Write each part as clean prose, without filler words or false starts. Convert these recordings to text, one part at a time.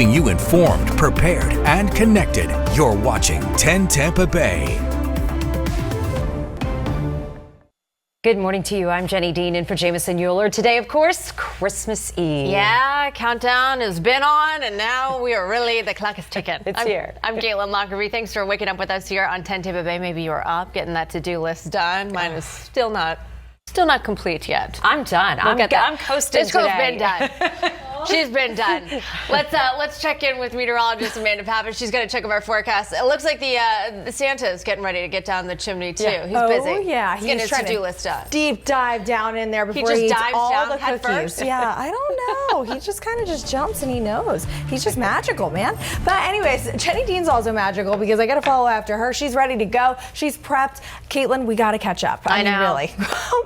keeping you informed, prepared, and connected. You're watching 10 Tampa Bay. Good morning to you. I'm Jenny Dean in for Jameson Euler. Today, of course, Christmas Eve. Yeah, countdown has been on, and now the clock is ticking. It's here. I'm Caitlin Lockery. Thanks for waking up with us here on 10 Tampa Bay. Maybe you're up, getting that to-do list done. Mine is still not complete yet. I'm done. I'm coasting This girl's today. been done. She's been done. Let's check in with meteorologist Amanda Pappas. She's going to check up our forecast. It looks like the Santa's getting ready to get down the chimney too. Yeah. He's busy. Oh yeah, he's getting his to-do list done. Deep dive down in there before just he eats dives all down the head cookies. first? Yeah, I don't know. He just kind of jumps and he knows. He's just magical, man. But anyways, Jenny Dean's also magical because I got to follow after her. She's ready to go. She's prepped. Caitlin, we got to catch up. I know. Really.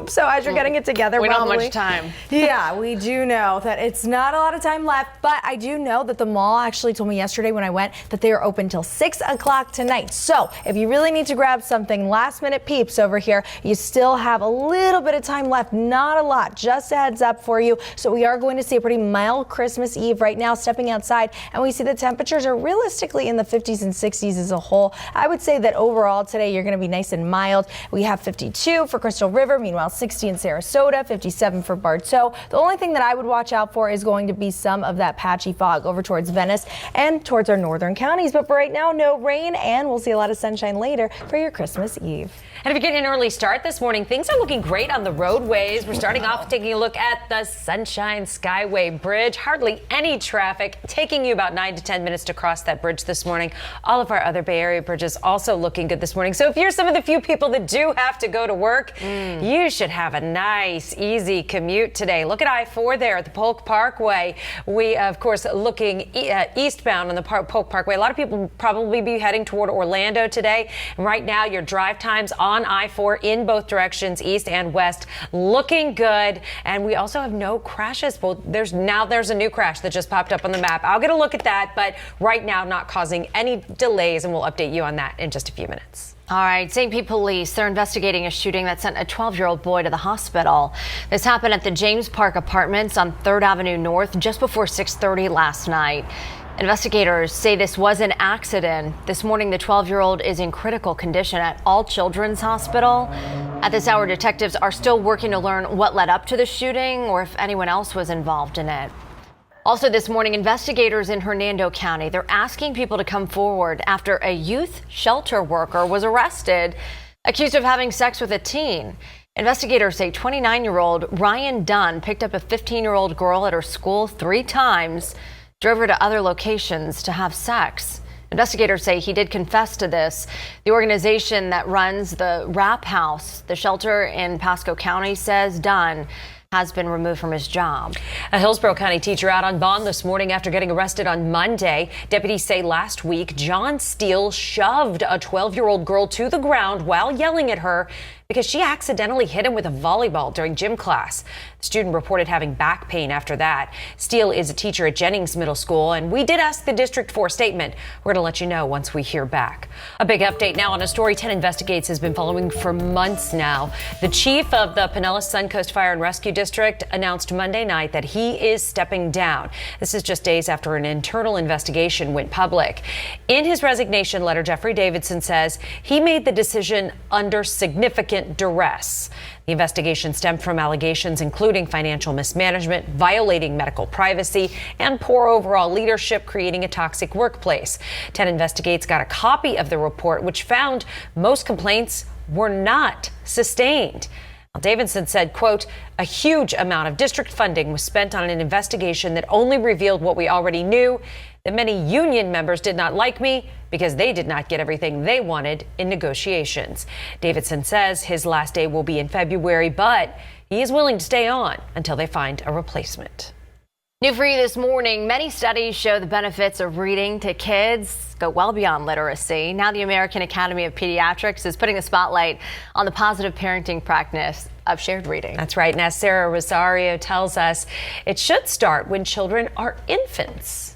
So as you're getting it together, we don't probably, have much time. Yeah, we do know that it's not a lot of time left, but I do know that the mall actually told me yesterday when I went that they are open till 6 o'clock tonight. So if you really need to grab something, last minute peeps over here, you still have a little bit of time left, not a lot, just a heads up for you. So we are going to see a pretty mild Christmas Eve right now, stepping outside, and we see the temperatures are realistically in the 50s and 60s as a whole. I would say that overall today you're going to be nice and mild. We have 52 for Crystal River, meanwhile 60 in Sarasota, 57 for Bartow. The only thing that I would watch out for is going to be some of that patchy fog over towards Venice and towards our northern counties. But for right now, no rain, and we'll see a lot of sunshine later for your Christmas Eve. And if you're getting an early start this morning, things are looking great on the roadways. We're starting off taking a look at the Sunshine Skyway Bridge. Hardly any traffic, taking you about 9 to 10 minutes to cross that bridge this morning. All of our other Bay Area bridges also looking good this morning. So if you're some of the few people that do have to go to work, you should have a nice, easy commute today. Look at I-4 there at the Polk Parkway. We, of course, looking eastbound on the Polk Parkway. A lot of people probably be heading toward Orlando today. And right now, your drive times on I-4 in both directions, east and west, looking good. And we also have no crashes. Well, there's a new crash that just popped up on the map. I'll get a look at that, but right now not causing any delays, and we'll update you on that in just a few minutes. All right, St. Pete police, they're investigating a shooting that sent a 12-year-old boy to the hospital. This happened at the James Park Apartments on 3rd Avenue North just before 6:30 last night. Investigators say this was an accident. This morning, the 12-year-old is in critical condition at All Children's Hospital. At this hour, detectives are still working to learn what led up to the shooting or if anyone else was involved in it. Also this morning, investigators in Hernando County, they're asking people to come forward after a youth shelter worker was arrested, accused of having sex with a teen. Investigators say 29-year-old Ryan Dunn picked up a 15-year-old girl at her school 3 times, drove her to other locations to have sex. Investigators say he did confess to this. The organization that runs the Wrap House, the shelter in Pasco County, says Dunn has been removed from his job. A Hillsborough County teacher out on bond this morning after getting arrested on Monday. Deputies say last week, John Steele shoved a 12-year-old girl to the ground while yelling at her because she accidentally hit him with a volleyball during gym class. The student reported having back pain after that. Steele is a teacher at Jennings Middle School, and we did ask the district for a statement. We're going to let you know once we hear back. A big update now on a story 10 Investigates has been following for months now. The chief of the Pinellas Suncoast Fire and Rescue District announced Monday night that he is stepping down. This is just days after an internal investigation went public. In his resignation letter, Jeffrey Davidson says he made the decision under significant duress. The investigation stemmed from allegations including financial mismanagement, violating medical privacy, and poor overall leadership, creating a toxic workplace. 10 Investigates got a copy of the report, which found most complaints were not sustained. Davidson said, quote, a huge amount of district funding was spent on an investigation that only revealed what we already knew, that many union members did not like me because they did not get everything they wanted in negotiations. Davidson says his last day will be in February, but he is willing to stay on until they find a replacement. New for you this morning, many studies show the benefits of reading to kids go well beyond literacy. Now the American Academy of Pediatrics is putting the spotlight on the positive parenting practice of shared reading. That's right. And as Sarah Rosario tells us, it should start when children are infants.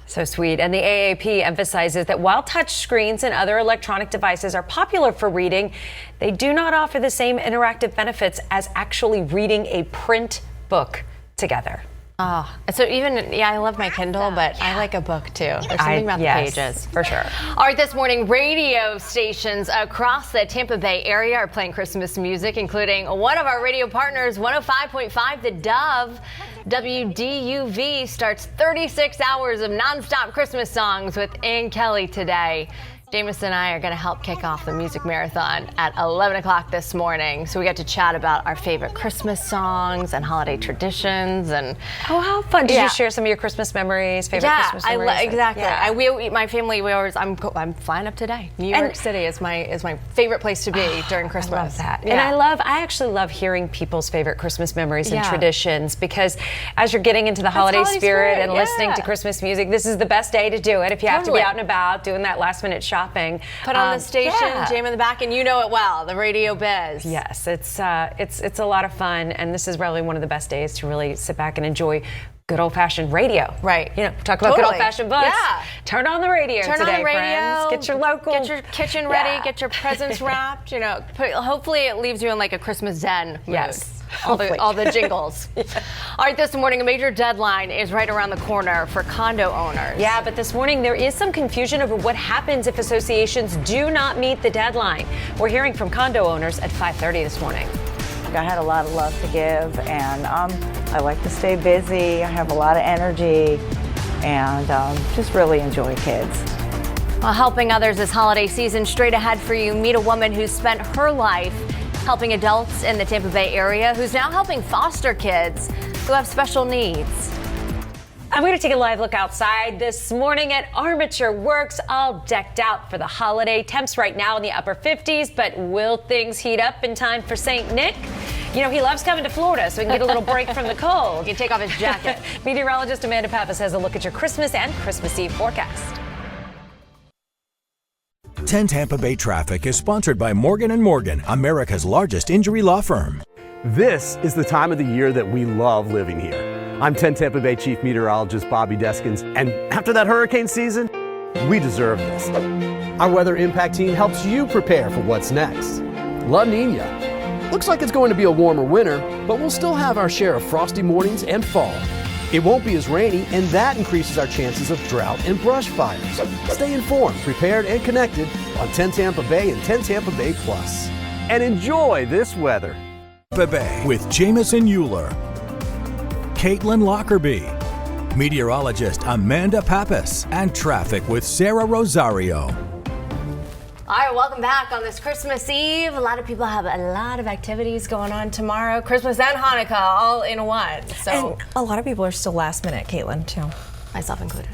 So sweet. And the AAP emphasizes that while touch screens and other electronic devices are popular for reading, they do not offer the same interactive benefits as actually reading a print book together. Oh, so I love my Kindle, but I like a book too. There's something about the pages. For sure. All right, this morning, radio stations across the Tampa Bay area are playing Christmas music, including one of our radio partners, 105.5 The Dove. WDUV starts 36 hours of nonstop Christmas songs with Ann Kelly today. Jameis and I are going to help kick off the music marathon at 11 o'clock this morning. So we got to chat about our favorite Christmas songs and holiday traditions. And oh, how fun. Did you share some of your Christmas memories, favorite Christmas memories? Exactly. Yeah. My family, I'm flying up today. New York City is my favorite place to be during Christmas. I love that. Yeah. And I actually love hearing people's favorite Christmas memories and traditions, because as you're getting into the holiday spirit and listening to Christmas music, this is the best day to do it. If you have to be out and about doing that last minute shopping. Put on the station, jam in the back, and you know it well, the radio biz. Yes, it's a lot of fun, and this is really one of the best days to really sit back and enjoy good old-fashioned radio. Right. Talk about good old-fashioned books. Yeah. Turn on the radio today, on the radio. Friends. Get your local. Get your kitchen ready. Get your presents wrapped. Hopefully it leaves you in like a Christmas zen mood. Yes. All the jingles. All right, this morning, a major deadline is right around the corner for condo owners. Yeah, but this morning there is some confusion over what happens if associations do not meet the deadline. We're hearing from condo owners at 5:30 this morning. I had a lot of love to give, and I like to stay busy. I have a lot of energy, and just really enjoy kids. While helping others this holiday season, straight ahead for you, meet a woman who spent her life helping adults in the Tampa Bay area, who's now helping foster kids who have special needs. I'm going to take a live look outside this morning at Armature Works, all decked out for the holiday. Temps right now in the upper 50s, but will things heat up in time for St. Nick? He loves coming to Florida, so he can get a little break from the cold. He can take off his jacket. Meteorologist Amanda Pappas has a look at your Christmas and Christmas Eve forecast. 10 Tampa Bay Traffic is sponsored by Morgan & Morgan, America's largest injury law firm. This is the time of the year that we love living here. I'm 10 Tampa Bay Chief Meteorologist Bobby Deskins, and after that hurricane season, we deserve this. Our weather impact team helps you prepare for what's next. La Nina. Looks like it's going to be a warmer winter, but we'll still have our share of frosty mornings and fall. It won't be as rainy, and that increases our chances of drought and brush fires. Stay informed, prepared, and connected on 10 Tampa Bay and 10 Tampa Bay Plus. And enjoy this weather. Tampa Bay with Jamison Euler, Caitlin Lockerbie, meteorologist Amanda Pappas, and traffic with Sarah Rosario. All right, welcome back on this Christmas Eve. A lot of people have a lot of activities going on tomorrow. Christmas and Hanukkah all in one. So and a lot of people are still last minute, Caitlin, too. Myself included.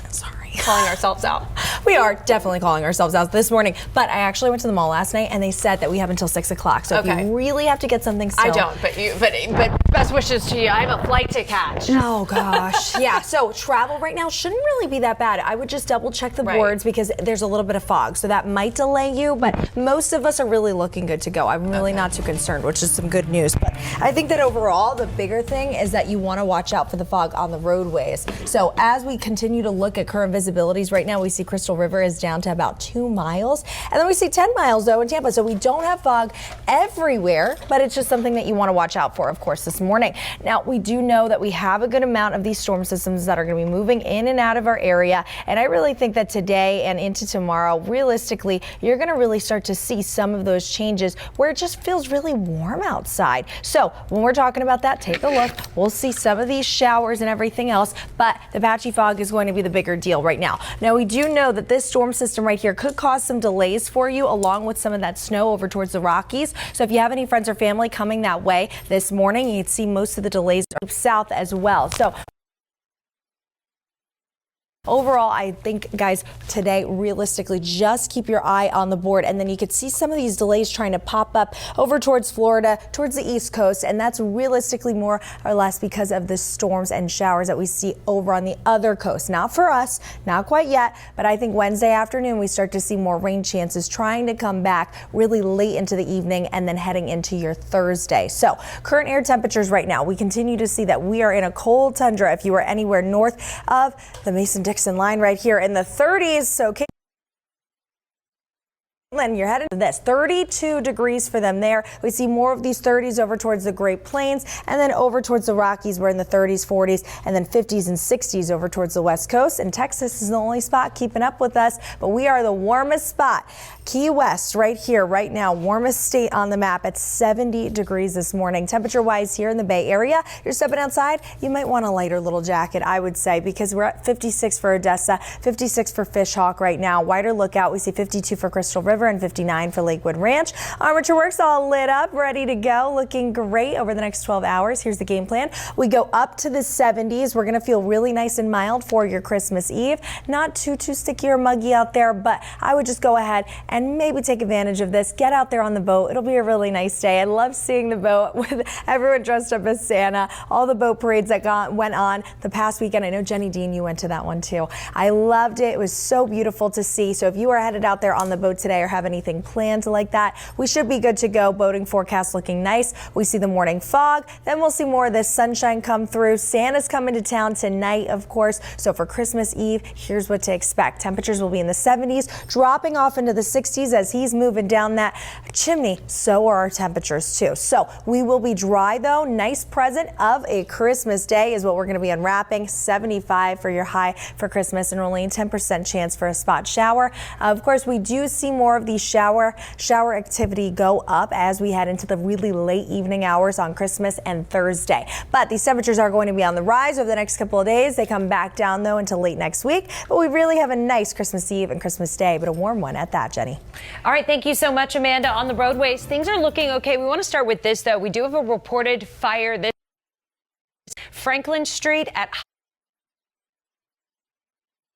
Sorry. Calling ourselves out. We are definitely calling ourselves out this morning. But I actually went to the mall last night, and they said that we have until 6 o'clock. So if you really have to get something still. I don't, but best wishes to you. I have a flight to catch. Oh, gosh. Yeah, so travel right now shouldn't really be that bad. I would just double check the boards because there's a little bit of fog. So that might delay you, but most of us are really looking good to go. I'm really not too concerned, which is some good news. But I think that overall, the bigger thing is that you want to watch out for the fog on the roadways. So as we continue to look at current visibilities right now, we see Crystal River is down to about 2 miles. And then we see 10 miles, though, in Tampa. So we don't have fog everywhere, but it's just something that you want to watch out for, of course, this morning. Now, we do know that we have a good amount of these storm systems that are going to be moving in and out of our area. And I really think that today and into tomorrow, realistically, you're going to really start to see some of those changes where it just feels really warm outside. So when we're talking about that, take a look. We'll see some of these showers and everything else, but the patchy fog is going to be the bigger deal right now. Now, we do know that this storm system right here could cause some delays for you, along with some of that snow over towards the Rockies. So if you have any friends or family coming that way this morning, you'd see most of the delays south as well. So overall, I think, guys, today, realistically, just keep your eye on the board, and then you could see some of these delays trying to pop up over towards Florida, towards the East Coast, and that's realistically more or less because of the storms and showers that we see over on the other coast. Not for us, not quite yet, but I think Wednesday afternoon we start to see more rain chances trying to come back really late into the evening and then heading into your Thursday. So current air temperatures right now, we continue to see that we are in a cold tundra if you are anywhere north of the Mason-Dixon line right here in the 30s. So And you're headed to this 32 degrees for them there. We see more of these 30s over towards the Great Plains and then over towards the Rockies. We're in the 30s, 40s and then 50s and 60s over towards the West Coast. And Texas is the only spot keeping up with us, but we are the warmest spot. Key West right here, right now, warmest state on the map at 70 degrees this morning. Temperature wise here in the Bay Area, you're stepping outside, you might want a lighter little jacket, I would say, because we're at 56 for Odessa, 56 for Fish Hawk right now. Wider lookout, we see 52 for Crystal River and 59 for Lakewood Ranch. Armature Works all lit up, ready to go, looking great over the next 12 hours. Here's the game plan. We go up to the 70s. We're going to feel really nice and mild for your Christmas Eve. Not too sticky or muggy out there, but I would just go ahead and maybe take advantage of this. Get out there on the boat. It'll be a really nice day. I love seeing the boat with everyone dressed up as Santa. All the boat parades that went on the past weekend. I know Jenny Dean, you went to that one too. I loved it. It was so beautiful to see. So if you are headed out there on the boat today or have anything planned like that, we should be good to go. Boating forecast looking nice. We see the morning fog. Then we'll see more of this sunshine come through. Santa's coming to town tonight, of course. So for Christmas Eve, here's what to expect. Temperatures will be in the 70s, dropping off into the 60s as he's moving down that chimney. So are our temperatures too. So we will be dry though. Nice present of a Christmas day is what we're going to be unwrapping. 75 for your high for Christmas and only a 10% chance for a spot shower. Of course, we do see more of these shower activity go up as we head into the really late evening hours on Christmas and Thursday. But these temperatures are going to be on the rise over the next couple of days. They come back down though until late next week. But we really have a nice Christmas Eve and Christmas Day, but a warm one at that, Jenny. All right, thank you so much, Amanda. On the roadways, things are looking okay. We want to start with this, though. We do have a reported fire. This Franklin Street at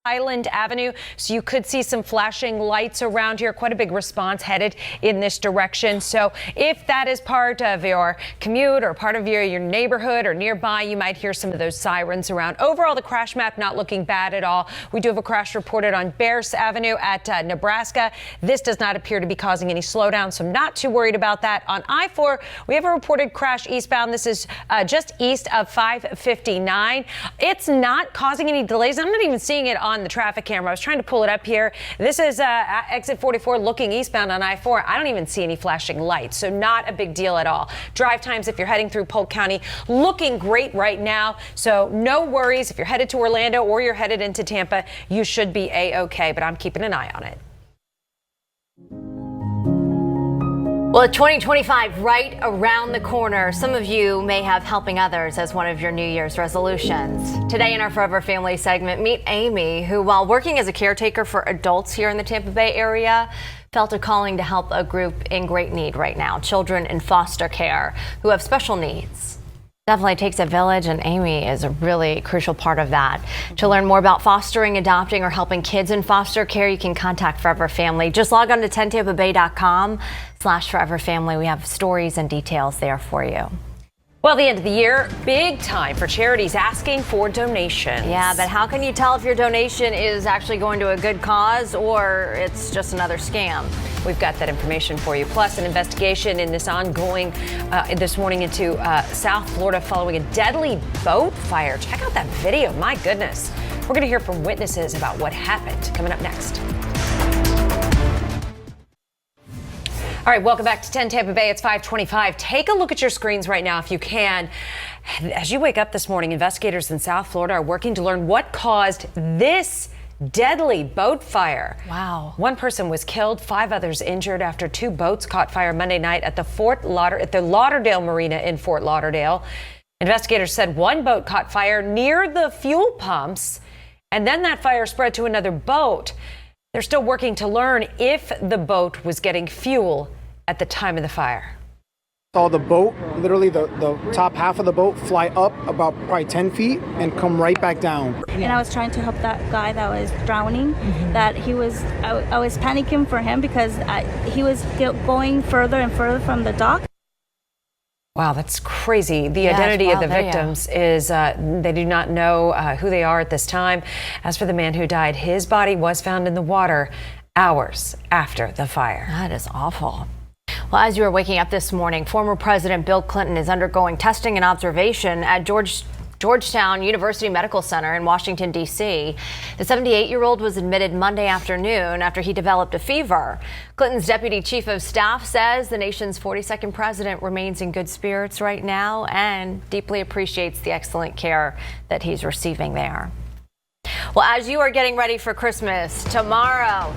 Highland Avenue, so you could see some flashing lights around here. Quite a big response headed in this direction. So if that is part of your commute or part of your neighborhood or nearby, you might hear some of those sirens around. Overall, the crash map not looking bad at all. We do have a crash reported on Bears Avenue at Nebraska. This does not appear to be causing any slowdown, so I'm not too worried about that. On I-4, we have a reported crash eastbound. This is just east of 559. It's not causing any delays. I'm not even seeing it on the traffic camera. I was trying to pull it up here. This is exit 44 looking eastbound on I-4. I don't even see any flashing lights, so not a big deal at all. Drive times, if you're heading through Polk County, looking great right now, so no worries. If you're headed to Orlando or you're headed into Tampa, you should be A-OK, but I'm keeping an eye on it. Well, 2025 right around the corner. Some of you may have helping others as one of your New Year's resolutions. Today in our Forever Family segment, meet Amy, who, while working as a caretaker for adults here in the Tampa Bay area, felt a calling to help a group in great need right now, children in foster care who have special needs. Definitely takes a village, and Amy is a really crucial part of that. To learn more about fostering, adopting, or helping kids in foster care, you can contact Forever Family. Just log on to 10tampabay.com/Forever Family. We have stories and details there for you. Well, the end of the year, big time for charities asking for donations. Yeah, but how can you tell if your donation is actually going to a good cause or it's just another scam? We've got that information for you. Plus, an investigation in this ongoing this morning into South Florida following a deadly boat fire. Check out that video. My goodness. We're going to hear from witnesses about what happened coming up next. All right, welcome back to 10 Tampa Bay. It's 5:25. Take a look at your screens right now if you can. As you wake up this morning, investigators in South Florida are working to learn what caused this deadly boat fire. Wow. One person was killed, 5 others injured after 2 boats caught fire Monday night at the Lauderdale Marina in Fort Lauderdale. Investigators said one boat caught fire near the fuel pumps, and then that fire spread to another boat. They're still working to learn if the boat was getting fuel at the time of the fire. Saw the boat, literally the top half of the boat, fly up about probably 10 feet and come right back down. And I was trying to help that guy that was drowning. That I was panicking for him because he was going further and further from the dock. Wow, that's crazy. The identity of the victims is they do not know who they are at this time. As for the man who died, his body was found in the water hours after the fire. That is awful. Well, as you were waking up this morning, former President Bill Clinton is undergoing testing and observation at Georgetown University Medical Center in Washington, D.C. The 78-year-old was admitted Monday afternoon after he developed a fever. Clinton's deputy chief of staff says the nation's 42nd president remains in good spirits right now and deeply appreciates the excellent care that he's receiving there. Well, as you are getting ready for Christmas, tomorrow,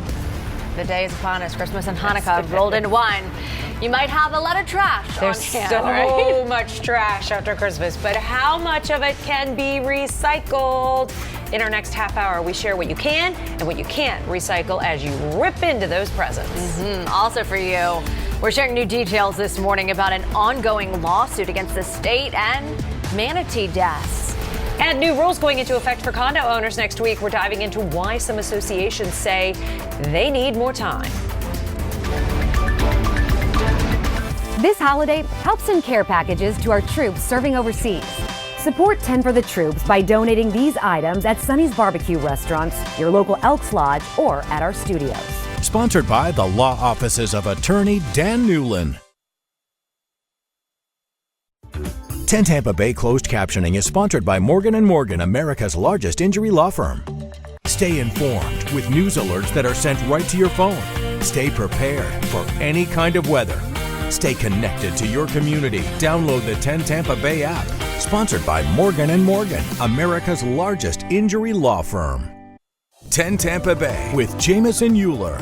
the day is upon us. Christmas and Hanukkah rolled into one. You might have a lot of trash There's on hand, so right? much trash after Christmas, but how much of it can be recycled? In our next half hour, we share what you can and what you can't recycle as you rip into those presents. Also for you, we're sharing new details this morning about an ongoing lawsuit against the state and manatee deaths. And new rules going into effect for condo owners next week. We're diving into why some associations say they need more time. This holiday, help send care packages to our troops serving overseas. Support 10 for the Troops by donating these items at Sonny's Barbecue restaurants, your local Elks Lodge, or at our studios. Sponsored by the law offices of attorney Dan Newlin. 10 Tampa Bay closed captioning is sponsored by Morgan & Morgan, America's largest injury law firm. Stay informed with news alerts that are sent right to your phone. Stay prepared for any kind of weather. Stay connected to your community. Download the 10 Tampa Bay app. Sponsored by Morgan & Morgan, America's largest injury law firm. 10 Tampa Bay with Jameson Euler.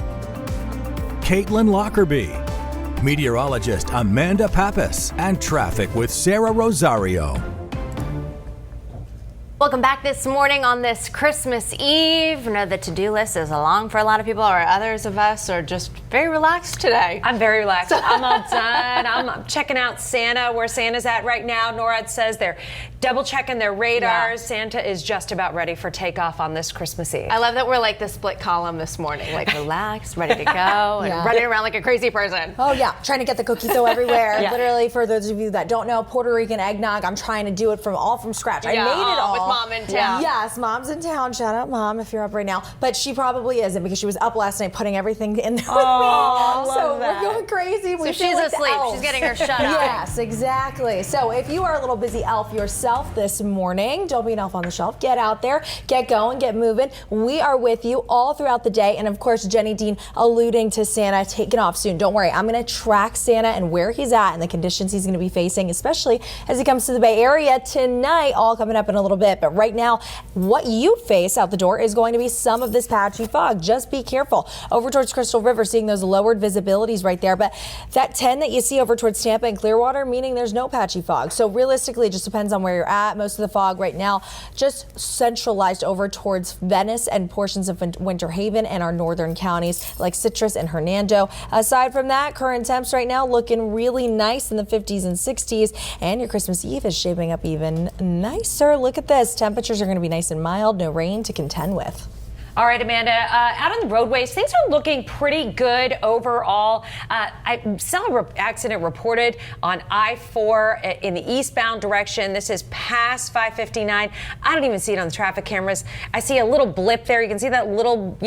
Caitlin Lockerbie. Meteorologist Amanda Pappas. And traffic with Sarah Rosario. Welcome back this morning on this Christmas Eve. I know the to-do list is long for a lot of people, or others of us are just very relaxed today. I'm very relaxed. I'm all done. I'm checking out Santa, where Santa's at right now. NORAD says they're double checking their radars. Yeah. Santa is just about ready for takeoff on this Christmas Eve. I love that we're like the split column this morning, like relaxed, ready to go, and running around like a crazy person. Oh yeah, trying to get the cookie dough everywhere. Literally, for those of you that don't know, Puerto Rican eggnog, I'm trying to do it from scratch. I made it all. With Mom in town. Yes, Mom's in town. Shout out Mom if you're up right now. But she probably isn't because she was up last night putting everything in there with me. So we're going crazy. So she's like asleep. She's getting her shut eye. Yes, exactly. So if you are a little busy elf yourself this morning, don't be an elf on the shelf. Get out there, get going, get moving. We are with you all throughout the day. And of course, Jenny Dean alluding to Santa taking off soon. Don't worry. I'm going to track Santa and where he's at and the conditions he's going to be facing, especially as he comes to the Bay Area tonight, all coming up in a little bit. But right now, what you face out the door is going to be some of this patchy fog. Just be careful. Over towards Crystal River, seeing those lowered visibilities right there. But that 10 that you see over towards Tampa and Clearwater, meaning there's no patchy fog. So realistically, it just depends on where you're at. Most of the fog right now just centralized over towards Venice and portions of Winter Haven and our northern counties like Citrus and Hernando. Aside from that, current temps right now looking really nice in the 50s and 60s. And your Christmas Eve is shaping up even nicer. Look at this. Temperatures are going to be nice and mild, no rain to contend with. All right, Amanda, out on the roadways, things are looking pretty good overall. I saw an accident reported on I-4 in the eastbound direction. This is past 559. I don't even see it on the traffic cameras. I see a little blip there. You can see that little,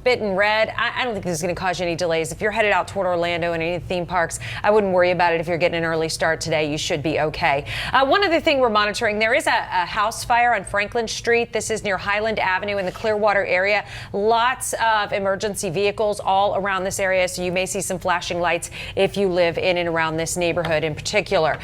bit in red. I don't think this is going to cause you any delays. If you're headed out toward Orlando and any theme parks, I wouldn't worry about it. If you're getting an early start today, you should be okay. One other thing we're monitoring, there is a house fire on Franklin Street. This is near Highland Avenue in the Clearwater area. Lots of emergency vehicles all around this area, so you may see some flashing lights if you live in and around this neighborhood in particular.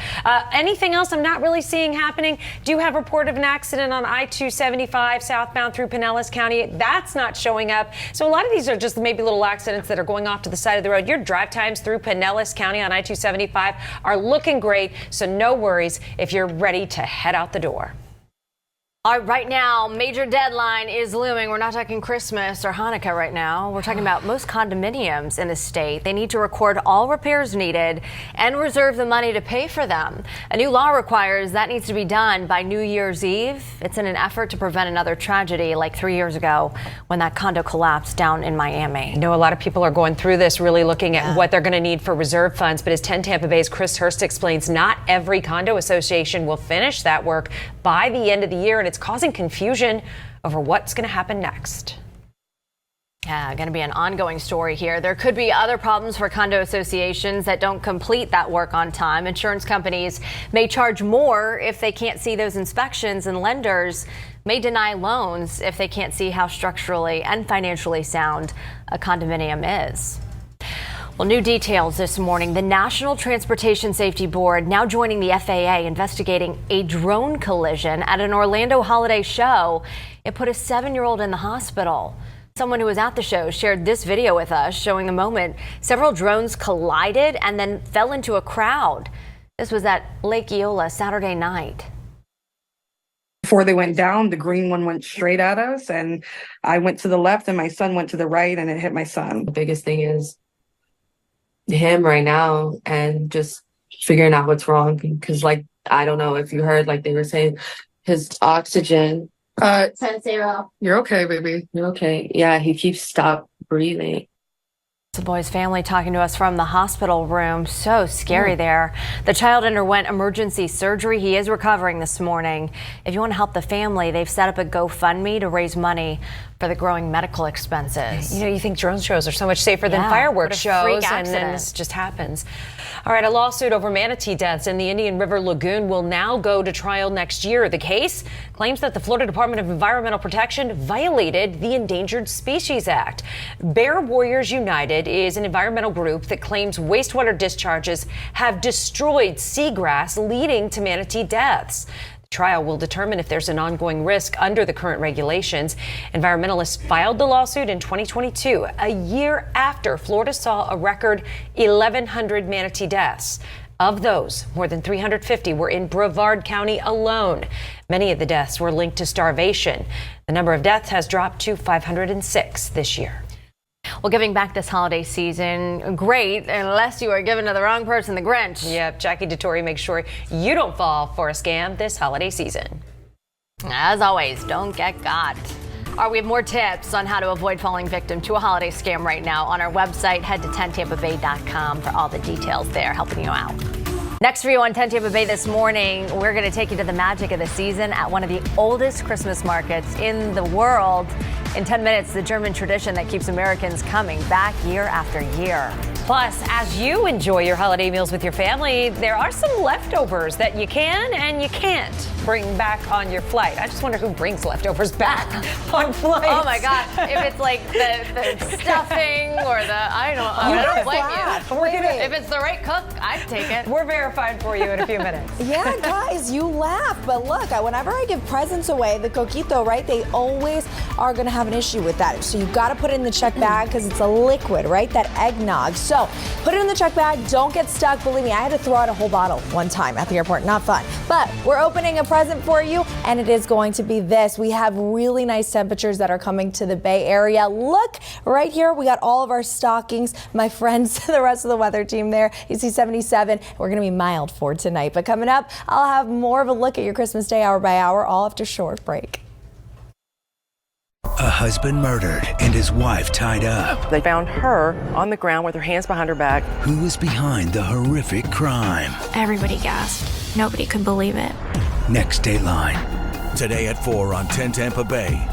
Anything else I'm not really seeing happening? Do have report of an accident on I-275 southbound through Pinellas County. That's not showing up. So a lot of these are just maybe little accidents that are going off to the side of the road. Your drive times through Pinellas County on I-275 are looking great, so no worries if you're ready to head out the door. All right, right now, major deadline is looming. We're not talking Christmas or Hanukkah right now. We're talking about most condominiums in the state. They need to record all repairs needed and reserve the money to pay for them. A new law requires that needs to be done by New Year's Eve. It's in an effort to prevent another tragedy like 3 years ago when that condo collapsed down in Miami. I know a lot of people are going through this, really looking at what they're going to need for reserve funds. But as 10 Tampa Bay's Chris Hurst explains, not every condo association will finish that work by the end of the year, and it's causing confusion over what's going to happen next. Yeah, going to be an ongoing story here. There could be other problems for condo associations that don't complete that work on time. Insurance companies may charge more if they can't see those inspections, and lenders may deny loans if they can't see how structurally and financially sound a condominium is. Well, new details this morning. The National Transportation Safety Board now joining the FAA investigating a drone collision at an Orlando holiday show. It put a 7-year-old in the hospital. Someone who was at the show shared this video with us showing the moment several drones collided and then fell into a crowd. This was at Lake Eola Saturday night. Before they went down, the green one went straight at us, and I went to the left and my son went to the right, and it hit my son. The biggest thing is him right now and just figuring out what's wrong, because like, I don't know if you heard, like they were saying his oxygen 10-0. You're okay, baby. You're okay. Yeah, he keeps stopped breathing. The boy's family talking to us from the hospital room. So scary there. The child underwent emergency surgery. He is recovering this morning. If you want to help the family, they've set up a GoFundMe to raise money for the growing medical expenses. You know, you think drone shows are so much safer than fireworks shows, and then this just happens. All right, a lawsuit over manatee deaths in the Indian River Lagoon will now go to trial next year. The case claims that the Florida Department of Environmental Protection violated the Endangered Species Act. Bear Warriors United is an environmental group that claims wastewater discharges have destroyed seagrass, leading to manatee deaths. Trial will determine if there's an ongoing risk under the current regulations. Environmentalists filed the lawsuit in 2022, a year after Florida saw a record 1,100 manatee deaths. Of those, more than 350 were in Brevard County alone. Many of the deaths were linked to starvation. The number of deaths has dropped to 506 this year. Well, giving back this holiday season, great, unless you are giving to the wrong person, the Grinch. Yep, Jackie DeTore makes sure you don't fall for a scam this holiday season. As always, don't get got. We have more tips on how to avoid falling victim to a holiday scam right now on our website. Head to 10tampabay.com for all the details there, helping you out. Next for you on 10 Tampa Bay this morning, we're going to take you to the magic of the season at one of the oldest Christmas markets in the world. In 10 minutes, the German tradition that keeps Americans coming back year after year. Plus, as you enjoy your holiday meals with your family, there are some leftovers that you can and you can't bring back on your flight. I just wonder who brings leftovers back on flights. Oh my gosh, if it's like the stuffing or I don't blame you. If it's the right cook, I'd take it. We're verified for you in a few minutes. Yeah, guys, you laugh, but look, whenever I give presents away, the coquito, right, they always are going to have an issue with that. So you've got to put it in the check bag because it's a liquid, right, that eggnog. So put it in the check bag, don't get stuck. Believe me, I had to throw out a whole bottle one time at the airport, not fun. But we're opening a present for you, and it is going to be this. We have really nice temperatures that are coming to the Bay Area. Look, right here, we got all of our stockings. My friends, the rest of the weather team there, you see 77. We're going to be mild for tonight. But coming up, I'll have more of a look at your Christmas Day hour by hour, all after short break. A husband murdered and his wife tied up. They found her on the ground with her hands behind her back. Who was behind the horrific crime? Everybody gasped. Nobody could believe it. Next Dateline. Today at 4 on 10 Tampa Bay.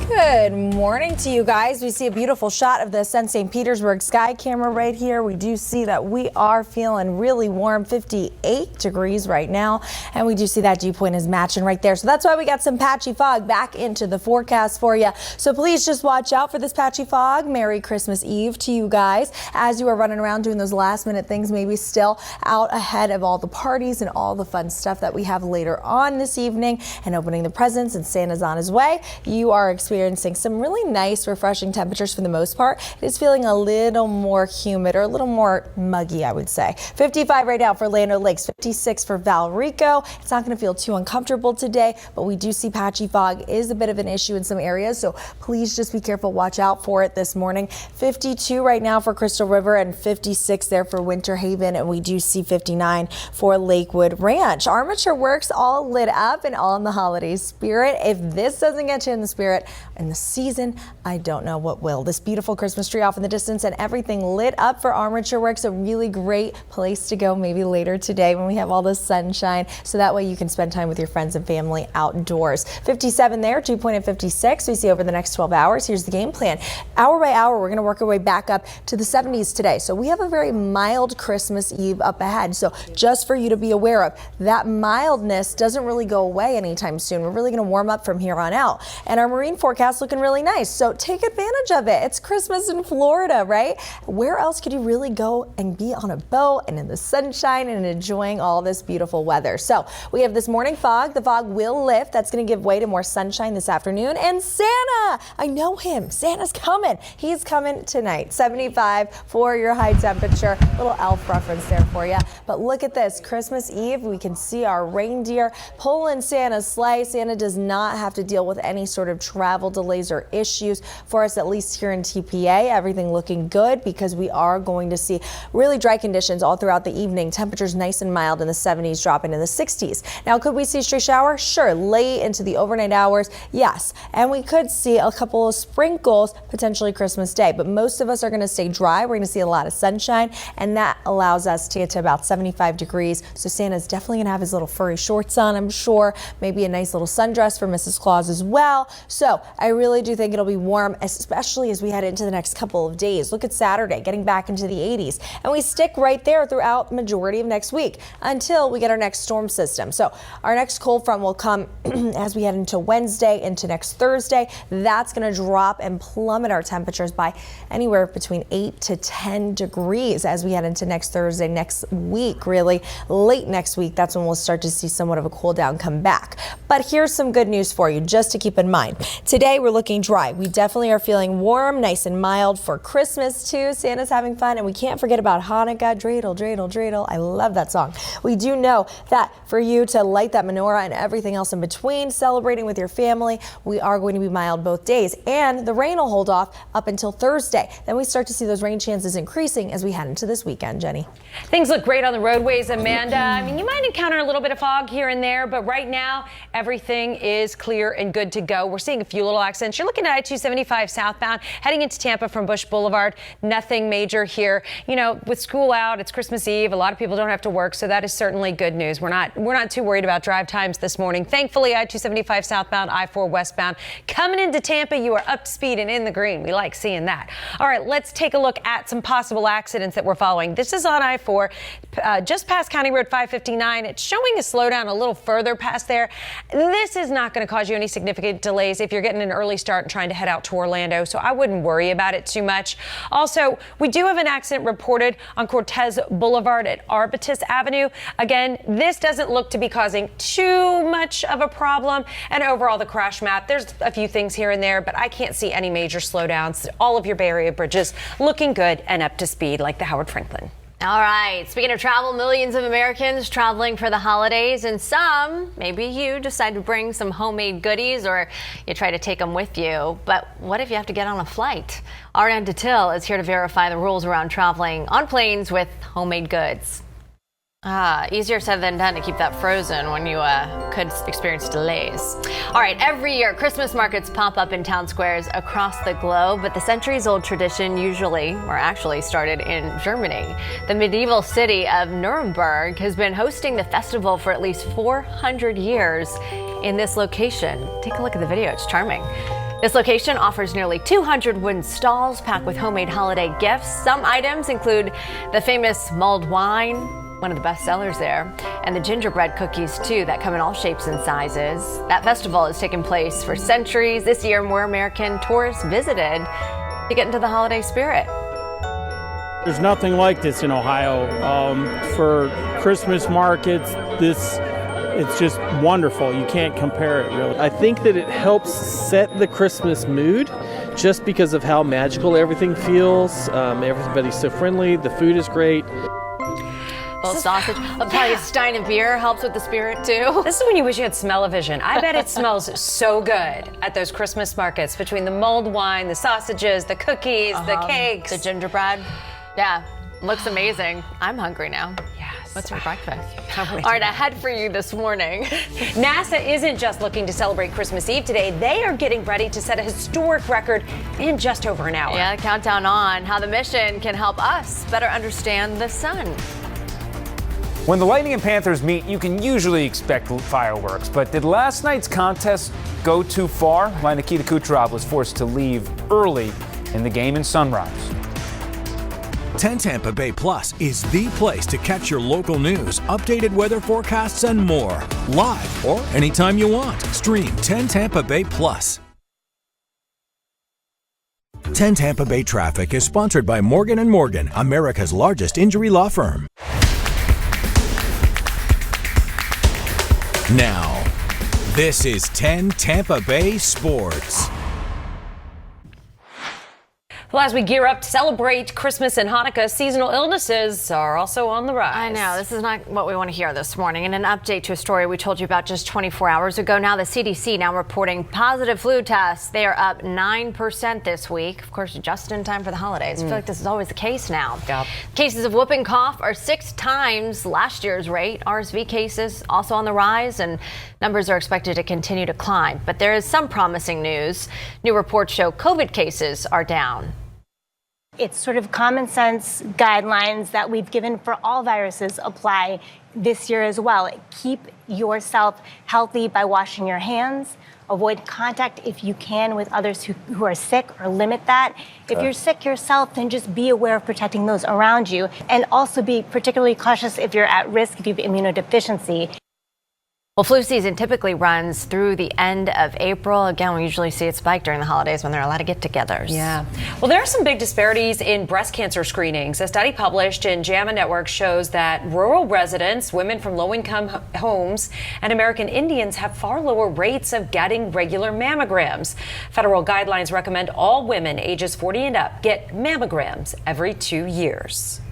Good morning to you guys. We see a beautiful shot of the St. Petersburg sky camera right here. We do see that we are feeling really warm, 58 degrees right now. And we do see that dew point is matching right there. So that's why we got some patchy fog back into the forecast for you. So please just watch out for this patchy fog. Merry Christmas Eve to you guys as you are running around doing those last minute things, maybe still out ahead of all the parties and all the fun stuff that we have later on this evening and opening the presents, and Santa's on his way. You are experiencing some really nice, refreshing temperatures for the most part. It is feeling a little more humid or a little more muggy, I would say. 55 right now for Land O'Lakes, 56 for Valrico. It's not going to feel too uncomfortable today, but we do see patchy fog is a bit of an issue in some areas, so please just be careful. Watch out for it this morning. 52 right now for Crystal River and 56 there for Winter Haven, and we do see 59 for Lakewood Ranch. Armature Works all lit up and all in the holiday spirit. If this doesn't get you in the spirit, in the season, I don't know what will. This beautiful Christmas tree off in the distance and everything lit up for Armature Works, a really great place to go maybe later today when we have all this sunshine, so that way you can spend time with your friends and family outdoors. 57 there, dew point at 56. We see over the next 12 hours. Here's the game plan. Hour by hour, we're going to work our way back up to the 70s today. So we have a very mild Christmas Eve up ahead. So just for you to be aware of, that mildness doesn't really go away anytime soon. We're really going to warm up from here on out. And our marine forecast looking really nice. So take advantage of it. It's Christmas in Florida, right? Where else could you really go and be on a boat and in the sunshine and enjoying all this beautiful weather? So we have this morning fog. The fog will lift. That's going to give way to more sunshine this afternoon. And Santa, I know him. Santa's coming. He's coming tonight. 75 for your high temperature. Little elf reference there for you. But look at this. Christmas Eve, we can see our reindeer pulling Santa's sleigh. Santa does not have to deal with any sort of travel delays or issues for us, at least here in TPA. Everything looking good because we are going to see really dry conditions all throughout the evening. Temperatures nice and mild in the 70s, dropping in the 60s. Now, could we see a stray shower? Sure. Late into the overnight hours, yes. And we could see a couple of sprinkles potentially Christmas Day, but most of us are going to stay dry. We're going to see a lot of sunshine, and that allows us to get to about 75 degrees. So Santa's definitely going to have his little furry shorts on, I'm sure. Maybe a nice little sundress for Mrs. Claus as well. So I really do think it'll be warm, especially as we head into the next couple of days. Look at Saturday, getting back into the 80s. And we stick right there throughout majority of next week until we get our next storm system. So our next cold front will come as we head into Wednesday, into next Thursday. That's going to drop and plummet our temperatures by anywhere between 8 to 10 degrees as we head into next Thursday, next week, really late next week. That's when we'll start to see somewhat of a cool down come back. But here's some good news for you just to keep in mind. Today we're looking dry. We definitely are feeling warm, nice and mild for Christmas too. Santa's having fun, and we can't forget about Hanukkah. Dreidel, dreidel, dreidel. I love that song. We do know that for you to light that menorah and everything else in between, celebrating with your family, we are going to be mild both days, and the rain will hold off up until Thursday. Then we start to see those rain chances increasing as we head into this weekend, Jenny. Things look great on the roadways, Amanda. I mean, you might encounter a little bit of fog here and there, but right now everything is clear and good to go. We're seeing a few little accidents. You're looking at I-275 southbound heading into Tampa from Bush Boulevard. Nothing major here. You know, with school out, it's Christmas Eve. A lot of people don't have to work, so that is certainly good news. We're not too worried about drive times this morning. Thankfully, I-275 southbound, I-4 westbound. Coming into Tampa, you are up to speed and in the green. We like seeing that. All right, let's take a look at some possible accidents that we're following. This is on I-4, just past County Road 559. It's showing a slowdown a little further past there. This is not going to cause you any significant delays if you're getting an early start and trying to head out to Orlando, so I wouldn't worry about it too much. Also, we do have an accident reported on Cortez Boulevard at Arbutus Avenue. Again, this doesn't look to be causing too much of a problem, and overall the crash map, there's a few things here and there, but I can't see any major slowdowns. All of your Bay Area bridges looking good and up to speed like the Howard Franklin. All right, speaking of travel, millions of Americans traveling for the holidays, and some, maybe you, decide to bring some homemade goodies or you try to take them with you. But what if you have to get on a flight? Ariane Datil is here to verify the rules around traveling on planes with homemade goods. Easier said than done to keep that frozen when you could experience delays. All right, every year Christmas markets pop up in town squares across the globe, but the centuries-old tradition actually started in Germany. The medieval city of Nuremberg has been hosting the festival for at least 400 years in this location. Take a look at the video, it's charming. This location offers nearly 200 wooden stalls packed with homemade holiday gifts. Some items include the famous mulled wine, one of the best sellers there, and the gingerbread cookies too that come in all shapes and sizes. That festival has taken place for centuries. This year, more American tourists visited to get into the holiday spirit. There's nothing like this in Ohio. For Christmas markets, it's just wonderful. You can't compare it, really. I think that it helps set the Christmas mood just because of how magical everything feels. Everybody's so friendly. The food is great. Little sausage. Probably a stein of beer helps with the spirit too. This is when you wish you had smell-o-vision. I bet it smells so good at those Christmas markets between the mulled wine, the sausages, the cookies, the cakes, the gingerbread. Yeah, looks amazing. I'm hungry now. Yes. What's for breakfast? All right, ahead for you this morning. NASA isn't just looking to celebrate Christmas Eve today. They are getting ready to set a historic record in just over an hour. Yeah, countdown on how the mission can help us better understand the sun. When the Lightning and Panthers meet, you can usually expect fireworks. But did last night's contest go too far? My Nikita Kucherov was forced to leave early in the game in Sunrise. 10 Tampa Bay Plus is the place to catch your local news, updated weather forecasts, and more. Live or anytime you want. Stream 10 Tampa Bay Plus. 10 Tampa Bay Traffic is sponsored by Morgan & Morgan, America's largest injury law firm. Now, this is 10 Tampa Bay Sports. Well, as we gear up to celebrate Christmas and Hanukkah, seasonal illnesses are also on the rise. I know, this is not what we want to hear this morning. In an update to a story we told you about just 24 hours ago, now the CDC now reporting positive flu tests. They are up 9% this week. Of course, just in time for the holidays. I feel like this is always the case now. Yep. Cases of whooping cough are 6 times last year's rate. RSV cases also on the rise, and numbers are expected to continue to climb. But there is some promising news. New reports show COVID cases are down. It's sort of common sense guidelines that we've given for all viruses apply this year as well. Keep yourself healthy by washing your hands. Avoid contact if you can with others who are sick, or limit that. If you're sick yourself, then just be aware of protecting those around you. And also be particularly cautious if you're at risk, if you have immunodeficiency. Well, flu season typically runs through the end of April. Again, we usually see it spike during the holidays when there are a lot of get-togethers. Yeah. Well, there are some big disparities in breast cancer screenings. A study published in JAMA Network shows that rural residents, women from low-income homes, and American Indians have far lower rates of getting regular mammograms. Federal guidelines recommend all women ages 40 and up get mammograms every 2 years.